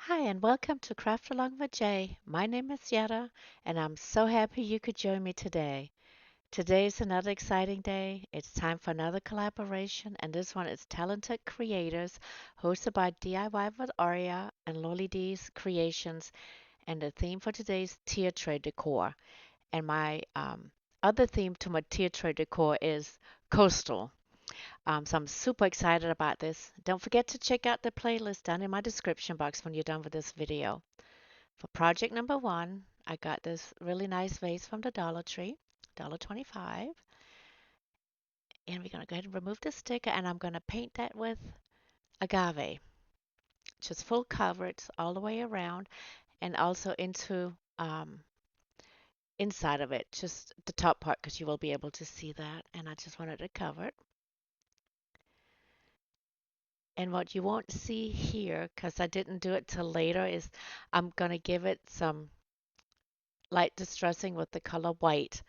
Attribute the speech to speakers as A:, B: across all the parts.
A: Hi, and welcome to Craft Along with Jay. My name is Yetta, and I'm so happy you could join me today. Today is another exciting day. It's time for another collaboration, and this one is Talented Creators, hosted by DIY with Aria and Loli D's Creations. And the theme for today is tier tray decor. And my other theme to my tier tray decor is coastal. So I'm super excited about this. Don't forget to check out the playlist down in my description box when you're done with this video. For project number one, I got this really nice vase from the Dollar Tree, $1.25. And we're going to go ahead and remove the sticker, and I'm going to paint that with agave, just full coverage all the way around and also into inside of it, just the top part, because you will be able to see that. And I just wanted to cover it. And what you won't see here, because I didn't do it till later, is I'm going to give it some light distressing with the color white.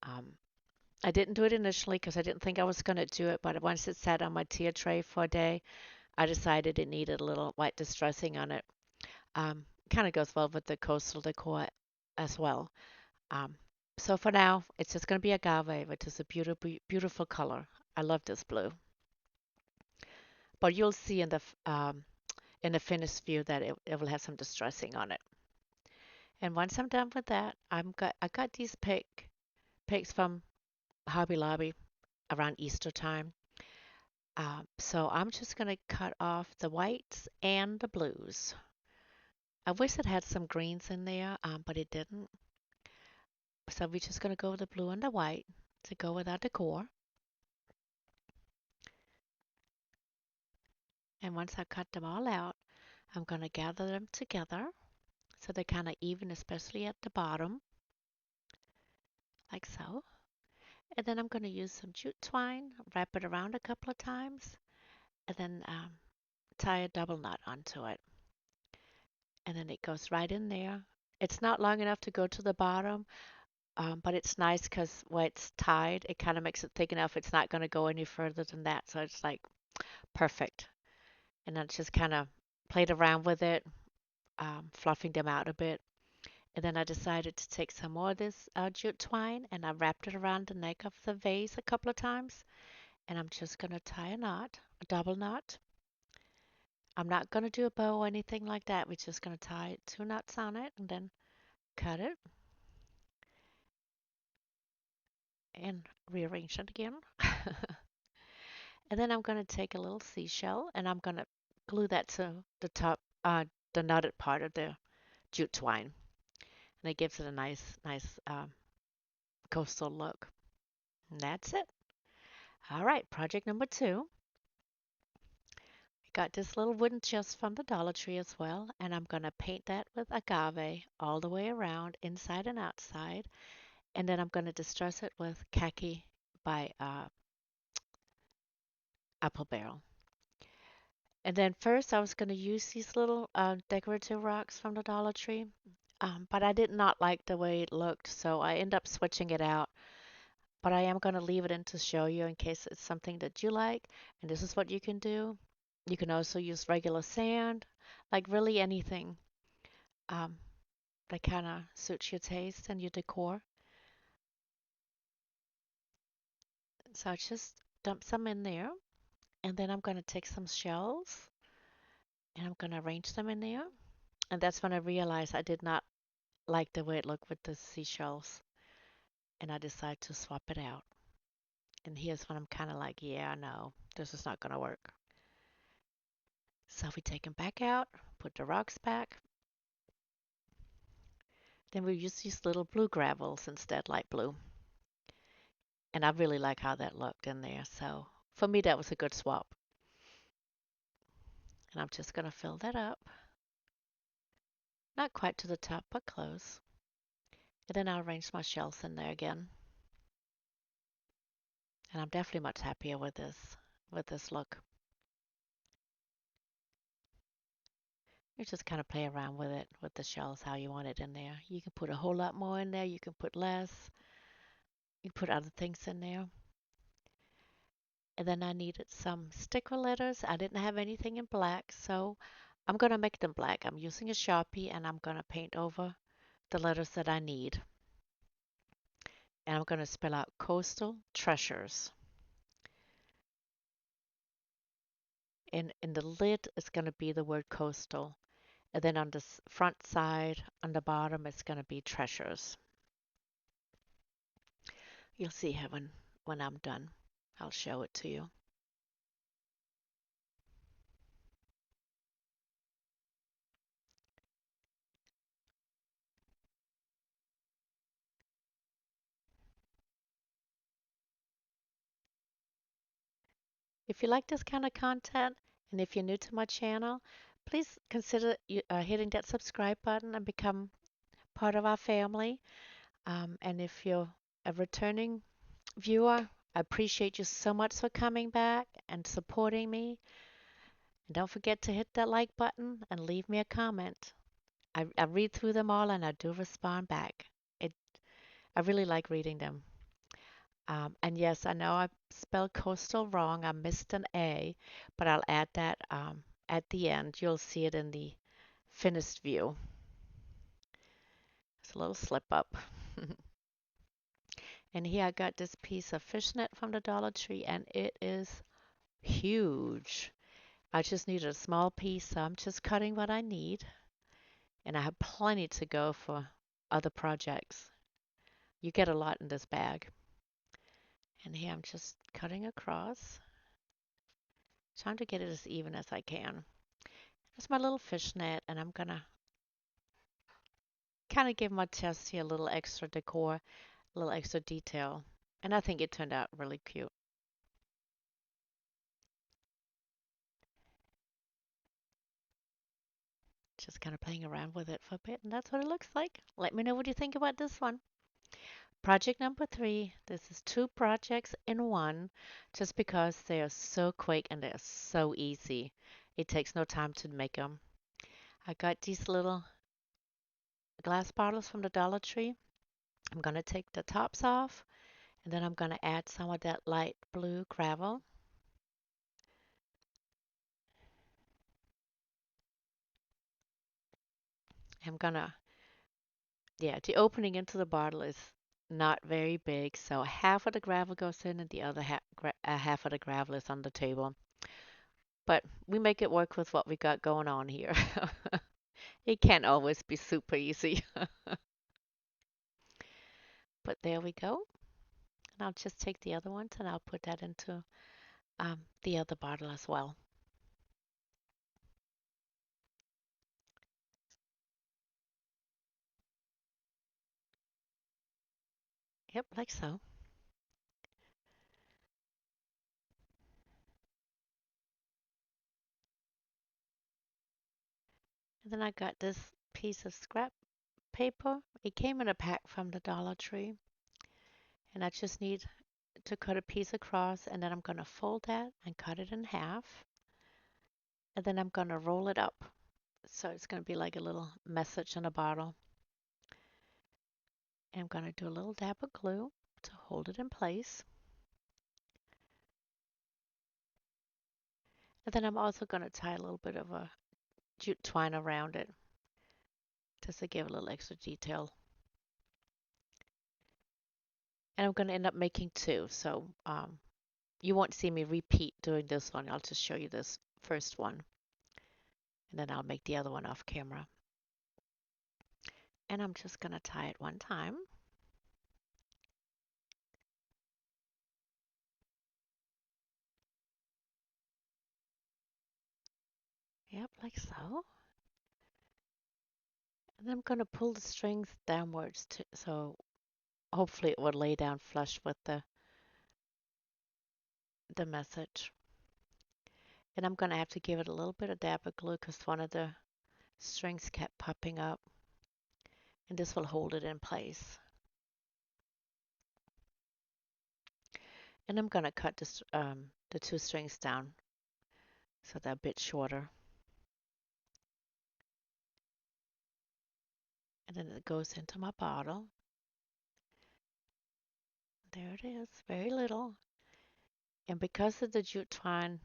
A: Um, I didn't do it initially because I didn't think I was going to do it, but once it sat on my tier tray for a day, I decided it needed a little white distressing on it. Kind of goes well with the coastal decor as well. Um, so for now, it's just going to be agave, which is a beautiful, beautiful color. I love this blue. But you'll see in the finished view that it will have some distressing on it. And once I'm done with that, I got these picks from Hobby Lobby around Easter time. So I'm just going to cut off the whites and the blues. I wish it had some greens in there, but it didn't. So we're just going to go with the blue and the white to go with our decor. And once I cut them all out, I'm going to gather them together so they're kind of even, especially at the bottom, like so. And then I'm going to use some jute twine, wrap it around a couple of times, and then tie a double knot onto it. And then it goes right in there. It's not long enough to go to the bottom, but it's nice because where it's tied, it kind of makes it thick enough. It's not going to go any further than that. So it's like perfect. And then just kind of played around with it, fluffing them out a bit. And then I decided to take some more of this jute twine and I wrapped it around the neck of the vase a couple of times. And I'm just going to tie a knot, a double knot. I'm not going to do a bow or anything like that. We're just going to tie two knots on it and then cut it and rearrange it again. And then I'm going to take a little seashell and I'm going to glue that to the top, the knotted part of the jute twine. And it gives it a nice coastal look. And that's it. All right, project number two. I got this little wooden chest from the Dollar Tree as well, and I'm going to paint that with agave all the way around, inside and outside. And then I'm going to distress it with khaki by Apple Barrel. And then first I was going to use these little decorative rocks from the Dollar Tree, but I did not like the way it looked, so I end up switching it out. But I am going to leave it in to show you in case it's something that you like. And this is what you can do. You can also use regular sand, like really anything um, that kind of suits your taste and your decor. So I just dump some in there. And then I'm going to take some shells and I'm going to arrange them in there. And that's when I realized I did not like the way it looked with the seashells. And I decided to swap it out. And here's when I'm kind of like, yeah, no, this is not going to work. So we take them back out, put the rocks back. Then we use these little blue gravels instead, light blue. And I really like how that looked in there. So for me, that was a good swap. And I'm just going to fill that up. Not quite to the top, but close. And then I'll arrange my shells in there again. And I'm definitely much happier with this look. You just kind of play around with it, with the shells, how you want it in there. You can put a whole lot more in there. You can put less. You can put other things in there. And then I needed some sticker letters. I didn't have anything in black, so I'm going to make them black. I'm using a Sharpie and I'm going to paint over the letters that I need. And I'm going to spell out Coastal Treasures. And in the lid, it's going to be the word coastal. And then on the front side, on the bottom, it's going to be treasures. You'll see how when I'm done, I'll show it to you. If you like this kind of content, and if you're new to my channel, please consider hitting that subscribe button and become part of our family. And if you're a returning viewer, I appreciate you so much for coming back and supporting me. And don't forget to hit that like button and leave me a comment. I read through them all and I do respond back. It, I really like reading them. And yes, I know I spelled coastal wrong. I missed an A, but I'll add that at the end. You'll see it in the finished view. It's a little slip up. And here I got this piece of fishnet from the Dollar Tree, and it is huge. I just needed a small piece, so I'm just cutting what I need. And I have plenty to go for other projects. You get a lot in this bag. And here I'm just cutting across, trying to get it as even as I can. That's my little fishnet, and I'm gonna kind of give my chest here a little extra decor, a little extra detail. And I think it turned out really cute. Just kind of playing around with it for a bit, and that's what it looks like. Let me know what you think about this one. Project number 3. This is 2 projects in one, just because they are so quick and they're so easy. It takes no time to make them. I got these little glass bottles from the Dollar Tree. I'm going to take the tops off, and then I'm going to add some of that light blue gravel. I'm going to, yeah, the opening into the bottle is not very big, so half of the gravel goes in and the other half of the gravel is on the table. But we make it work with what we got going on here. It can't always be super easy. But there we go. And I'll just take the other ones and I'll put that into the other bottle as well. Yep, like so. And then I got this piece of scrap paper. It came in a pack from the Dollar Tree. And I just need to cut a piece across, and then I'm going to fold that and cut it in half. And then I'm going to roll it up. So it's going to be like a little message in a bottle. And I'm going to do a little dab of glue to hold it in place. And then I'm also going to tie a little bit of a jute twine around it just to give a little extra detail. And I'm going to end up making 2. So you won't see me repeat doing this one. I'll just show you this first one. And then I'll make the other one off camera. And I'm just going to tie it one time. Yep, like so. And then I'm going to pull the strings downwards so hopefully it will lay down flush with the message. And I'm going to have to give it a little bit of dab of glue because one of the strings kept popping up. And this will hold it in place. And I'm going to cut this, the 2 strings down so they're a bit shorter. And then it goes into my bottle. There it is, very little. And because of the jute twine,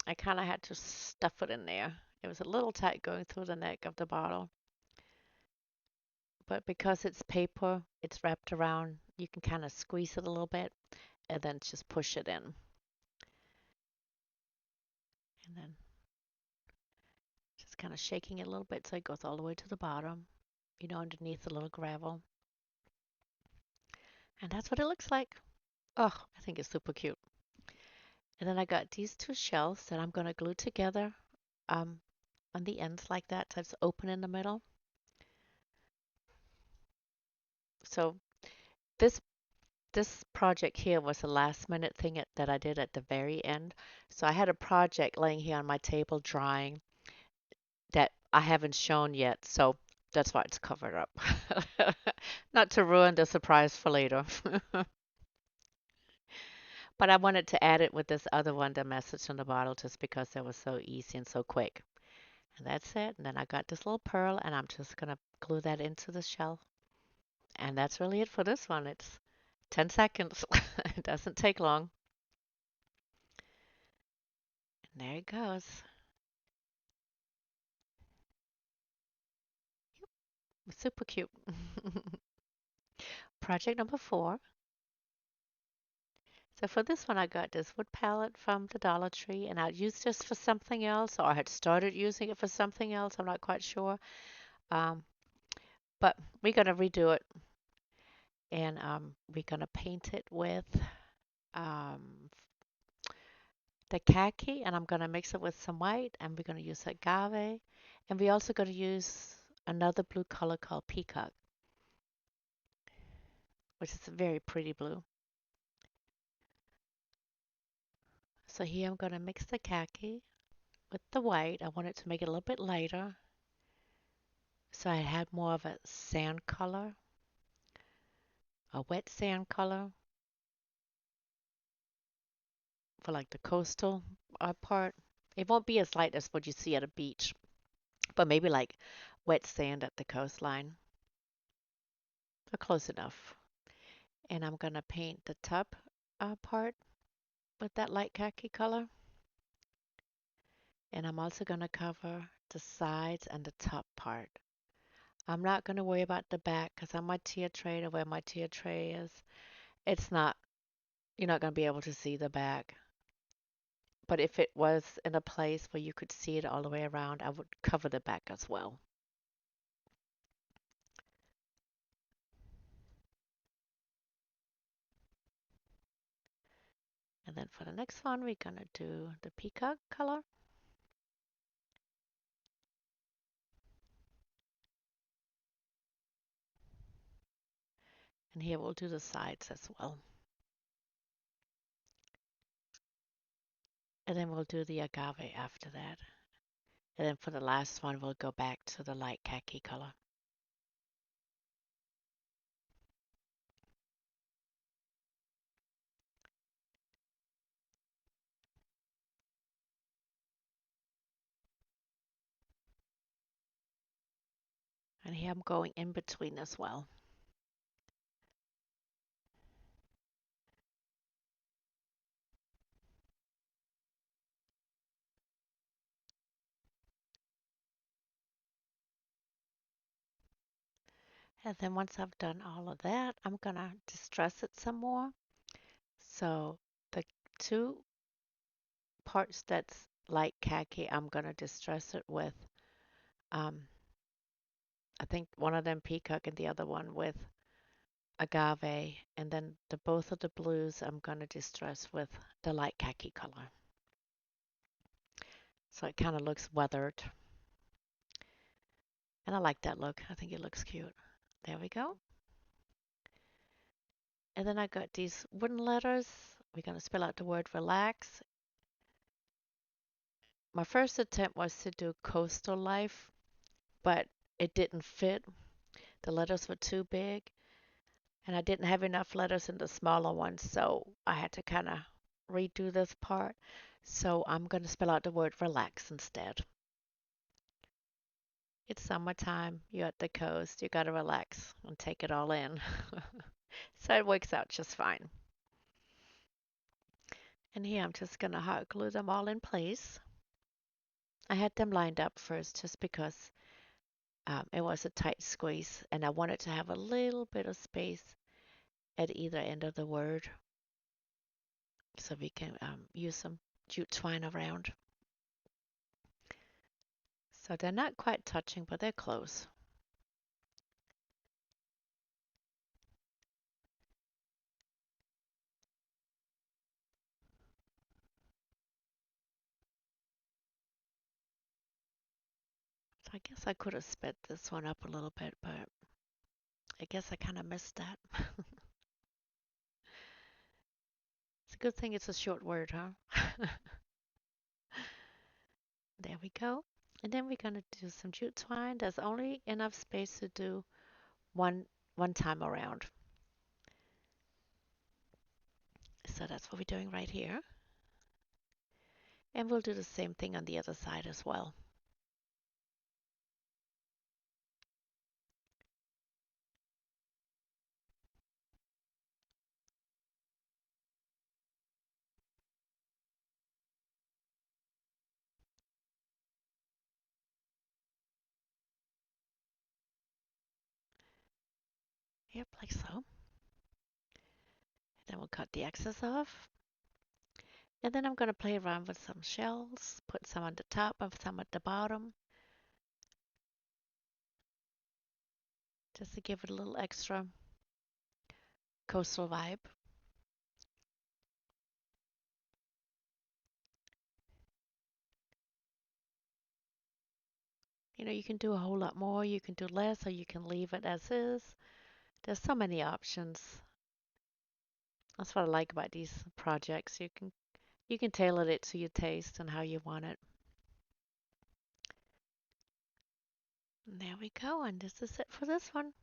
A: I kind of had to stuff it in there It was a little tight going through the neck of the bottle, but because it's paper, it's wrapped around, you can kind of squeeze it a little bit and then just push it in. And then just kind of shaking it a little bit so it goes all the way to the bottom, underneath the little gravel. And that's what it looks like. Oh, I think it's super cute. And then I got these two shells that I'm going to glue together um, on the ends like that, so it's open in the middle. So this this project here was a last minute thing that I did at the very end. So I had a project laying here on my table drying that I haven't shown yet, so that's why it's covered up. Not to ruin the surprise for later. But I wanted to add it with this other one, the message on the bottle, just because it was so easy and so quick. And that's it. And then I got this little pearl, and I'm just going to glue that into the shell. And that's really it for this one. It's 10 seconds. It doesn't take long. And there it goes. Super cute. Project number 4. So for this one, I got this wood palette from the Dollar Tree, and I used this for something else, or I had started using it for something else. I'm not quite sure. Um, but we're going to redo it, and we're going to paint it with um, the khaki, and I'm going to mix it with some white, and we're going to use agave, and we're also going to use another blue color called peacock, which is a very pretty blue. So here I'm going to mix the khaki with the white. I want it to make it a little bit lighter, so I had more of a sand color, a wet sand color for like the coastal part. It won't be as light as what you see at a beach, but maybe like wet sand at the coastline. So close enough. And I'm going to paint the top part with that light khaki color. And I'm also going to cover the sides and the top part. I'm not going to worry about the back because on my tier tray, where my tier tray is, it's not, you're not going to be able to see the back. But if it was in a place where you could see it all the way around, I would cover the back as well. And then for the next one, we're going to do the peacock color. And here we'll do the sides as well. And then we'll do the agave after that. And then for the last one, we'll go back to the light khaki color. And here I'm going in between as well. And then once I've done all of that, I'm going to distress it some more. So the two parts that's light khaki, I'm going to distress it with, um, I think one of them peacock and the other one with agave. And then the both of the blues, I'm going to distress with the light khaki color. So it kind of looks weathered. And I like that look. I think it looks cute. There we go. And then I got these wooden letters. We're going to spell out the word relax. My first attempt was to do coastal life, but it didn't fit. The letters were too big, and I didn't have enough letters in the smaller ones, so I had to kind of redo this part. So I'm going to spell out the word relax instead. It's summertime, you're at the coast, you got to relax and take it all in. So it works out just fine. And here I'm just going to hot glue them all in place. I had them lined up first just because it was a tight squeeze and I wanted to have a little bit of space at either end of the word so we can use some jute twine around. So they're not quite touching, but they're close. So I guess I could have sped this one up a little bit, but I guess I kind of missed that. It's a good thing it's a short word, huh? There we go. And then we're gonna do some jute twine. There's only enough space to do one one time around. So that's what we're doing right here. And we'll do the same thing on the other side as well. Yep, like so. Then we'll cut the excess off. And then I'm going to play around with some shells, put some on the top and some at the bottom, just to give it a little extra coastal vibe. You know, you can do a whole lot more, you can do less, or you can leave it as is. There's so many options. That's what I like about these projects. You can tailor it to your taste and how you want it. And there we go, and this is it for this one.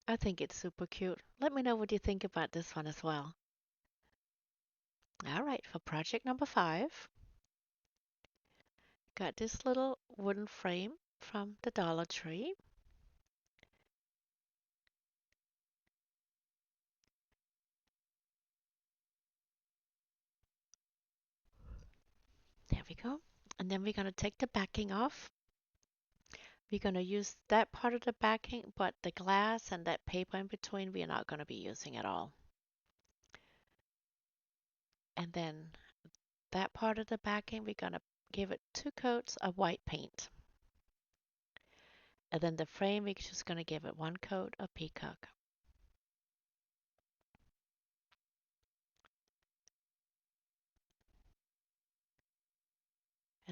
A: I think it's super cute. Let me know what you think about this one as well. All right, for project number 5, got this little wooden frame from the Dollar Tree. There we go. And then we're going to take the backing off. We're going to use that part of the backing, but the glass and that paper in between, we are not going to be using at all. And then that part of the backing, we're going to give it 2 coats of white paint. And then the frame, we're just going to give it 1 coat of peacock.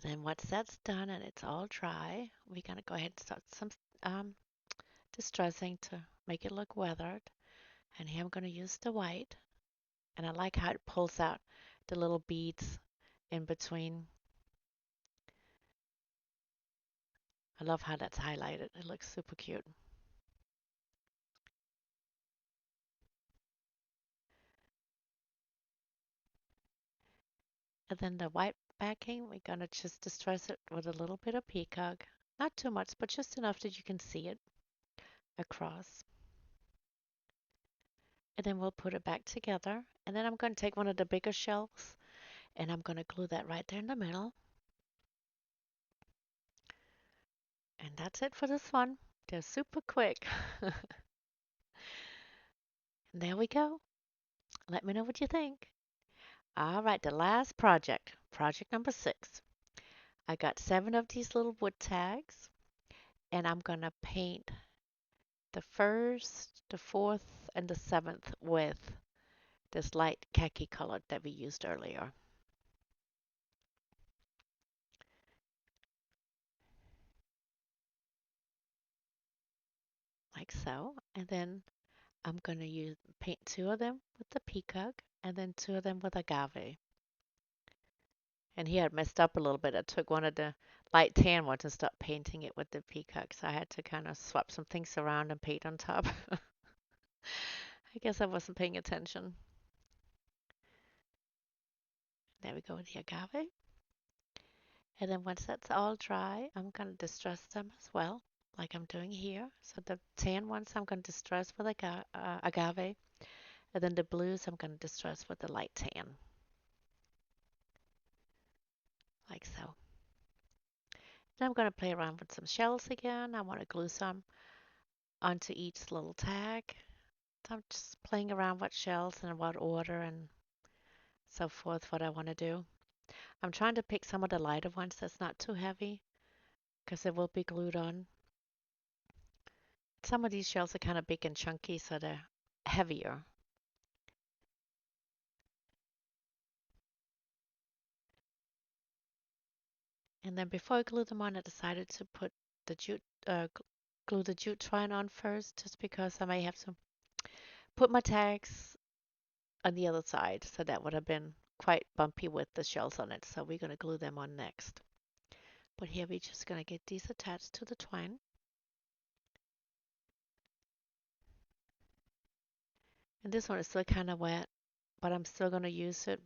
A: And then once that's done and it's all dry, we're going to go ahead and start some um, distressing to make it look weathered. And here I'm going to use the white. And I like how it pulls out the little beads in between. I love how that's highlighted. It looks super cute. And then the white backing, we're going to just distress it with a little bit of peacock. Not too much, but just enough that you can see it across. And then we'll put it back together. And then I'm going to take one of the bigger shells and I'm going to glue that right there in the middle. And that's it for this one. They're super quick. And there we go. Let me know what you think. All right, the last project, project number 6. I got 7 of these little wood tags, and I'm going to paint the first, the fourth, and the seventh with this light khaki color that we used earlier, like so. And then I'm going to use paint 2 of them with the peacock, and then 2 of them with agave. And he had messed up a little bit. I took one of the light tan ones and started painting it with the peacock, so I had to kind of swap some things around and paint on top. I guess I wasn't paying attention. There we go with the agave. And then once that's all dry, I'm going to distress them as well, like I'm doing here. So the tan ones I'm going to distress with agave, and then the blues I'm going to distress with the light tan. like so. Then I'm going to play around with some shells again. I want to glue some onto each little tag. So I'm just playing around what shells and what order and so forth, what I want to do. I'm trying to pick some of the lighter ones that's not too heavy because it will be glued on. Some of these shells are kind of big and chunky, so they're heavier. And then before I glue them on, I decided to put the jute, glue the jute twine on first, just because I may have to put my tags on the other side, so that would have been quite bumpy with the shells on it. So we're going to glue them on next. But here we're just going to get these attached to the twine. And this one is still kind of wet, but I'm still going to use it.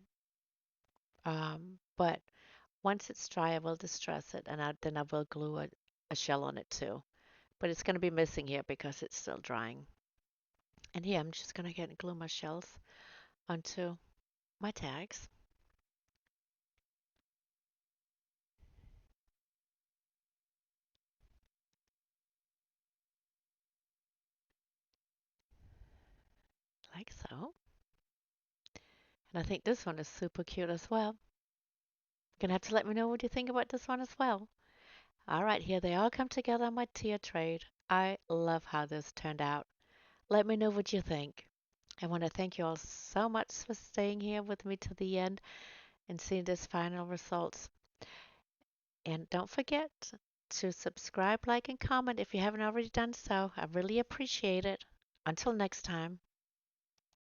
A: But once it's dry, I will distress it, and then I will glue a shell on it too. But it's going to be missing here because it's still drying. And here I'm just going to get glue my shells onto my tags. Like so. And I think this one is super cute as well. You're going to have to let me know what you think about this one as well. All right, here they all come together on my tier trade. I love how this turned out. Let me know what you think. I want to thank you all so much for staying here with me to the end and seeing this final results. And don't forget to subscribe, like, and comment if you haven't already done so. I really appreciate it. Until next time.